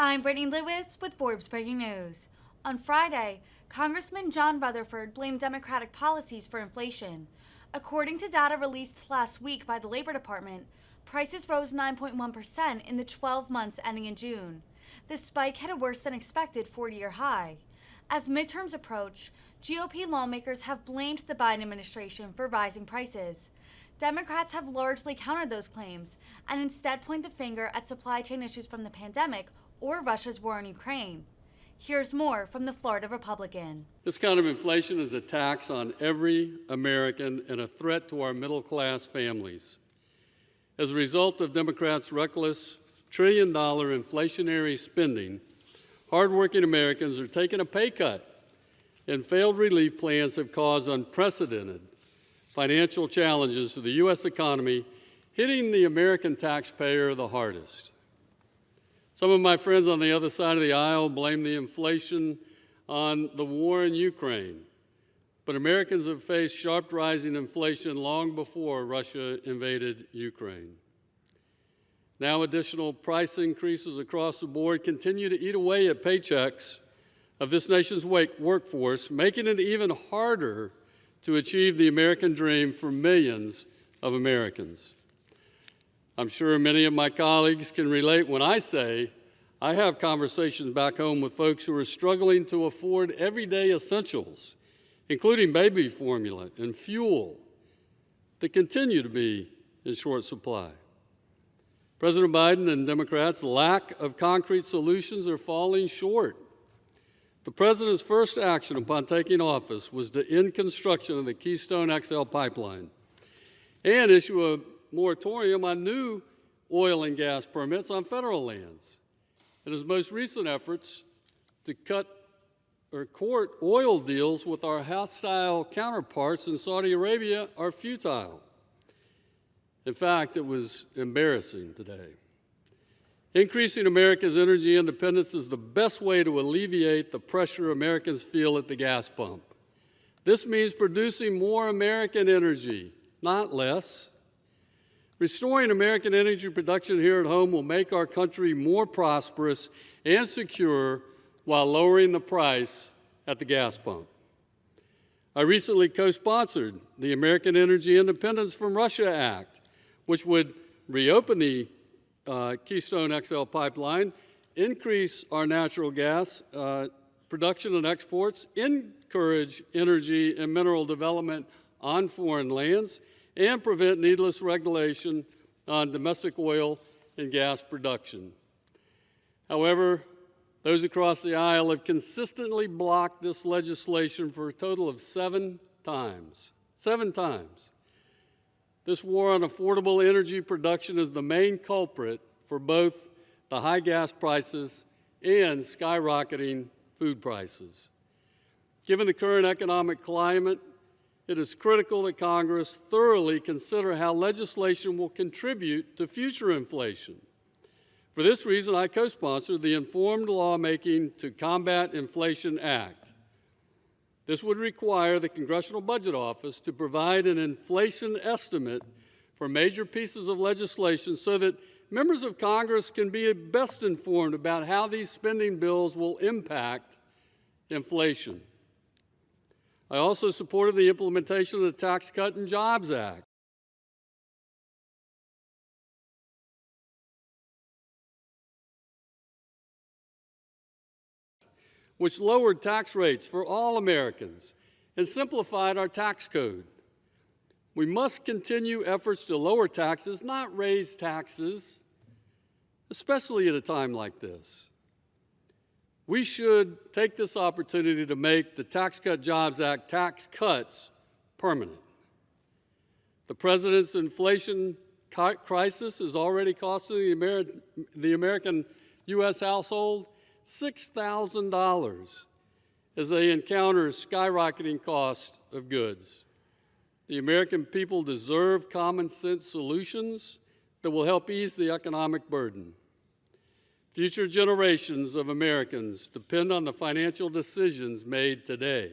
I'm Brittany Lewis with Forbes Breaking News. On Friday, Congressman John Rutherford blamed Democratic policies for inflation. According to data released last week by the Labor Department, prices rose 9.1% in the 12 months ending in June. This spike hit a worse than expected 40-year high. As midterms approach, GOP lawmakers have blamed the Biden administration for rising prices. Democrats have largely countered those claims and instead point the finger at supply chain issues from the pandemic or Russia's war in Ukraine. Here's more from the Florida Republican. This kind of inflation is a tax on every American and a threat to our middle-class families. As a result of Democrats' reckless trillion-dollar inflationary spending, hardworking Americans are taking a pay cut, and failed relief plans have caused unprecedented financial challenges to the U.S. economy, hitting the American taxpayer the hardest. Some of my friends on the other side of the aisle blame the inflation on the war in Ukraine, but Americans have faced sharp rising inflation long before Russia invaded Ukraine. Now additional price increases across the board continue to eat away at paychecks of this nation's workforce, making it even harder to achieve the American dream for millions of Americans. I'm sure many of my colleagues can relate when I say I have conversations back home with folks who are struggling to afford everyday essentials, including baby formula and fuel, that continue to be in short supply. President Biden and Democrats' lack of concrete solutions are falling short. The president's first action upon taking office was to end construction of the Keystone XL pipeline and issue a moratorium on new oil and gas permits on federal lands. And his most recent efforts to cut or court oil deals with our hostile counterparts in Saudi Arabia are futile. In fact, it was embarrassing today. Increasing America's energy independence is the best way to alleviate the pressure Americans feel at the gas pump. This means producing more American energy, not less. Restoring American energy production here at home will make our country more prosperous and secure while lowering the price at the gas pump. I recently co-sponsored the American Energy Independence from Russia Act, which would reopen the Keystone XL pipeline, increase our natural gas production and exports, encourage energy and mineral development on foreign lands, and prevent needless regulation on domestic oil and gas production. However, those across the aisle have consistently blocked this legislation for a total of 7 times. 7 times. This war on affordable energy production is the main culprit for both the high gas prices and skyrocketing food prices. Given the current economic climate, it is critical that Congress thoroughly consider how legislation will contribute to future inflation. For this reason, I co-sponsored the Informed Lawmaking to Combat Inflation Act. This would require the Congressional Budget Office to provide an inflation estimate for major pieces of legislation so that members of Congress can be best informed about how these spending bills will impact inflation. I also supported the implementation of the Tax Cut and Jobs Act, which lowered tax rates for all Americans and simplified our tax code. We must continue efforts to lower taxes, not raise taxes, especially at a time like this. We should take this opportunity to make the Tax Cut Jobs Act tax cuts permanent. The president's inflation crisis is already costing the American U.S. household $6,000 as they encounter skyrocketing cost of goods. The American people deserve common sense solutions that will help ease the economic burden. Future generations of Americans depend on the financial decisions made today.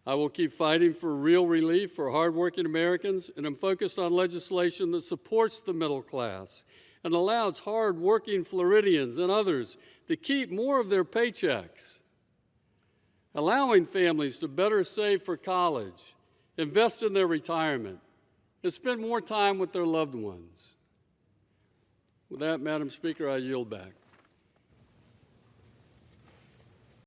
I will keep fighting for real relief for hardworking Americans, and I'm focused on legislation that supports the middle class and allows hard-working Floridians and others to keep more of their paychecks, allowing families to better save for college, invest in their retirement, and spend more time with their loved ones. With that, Madam Speaker, I yield back.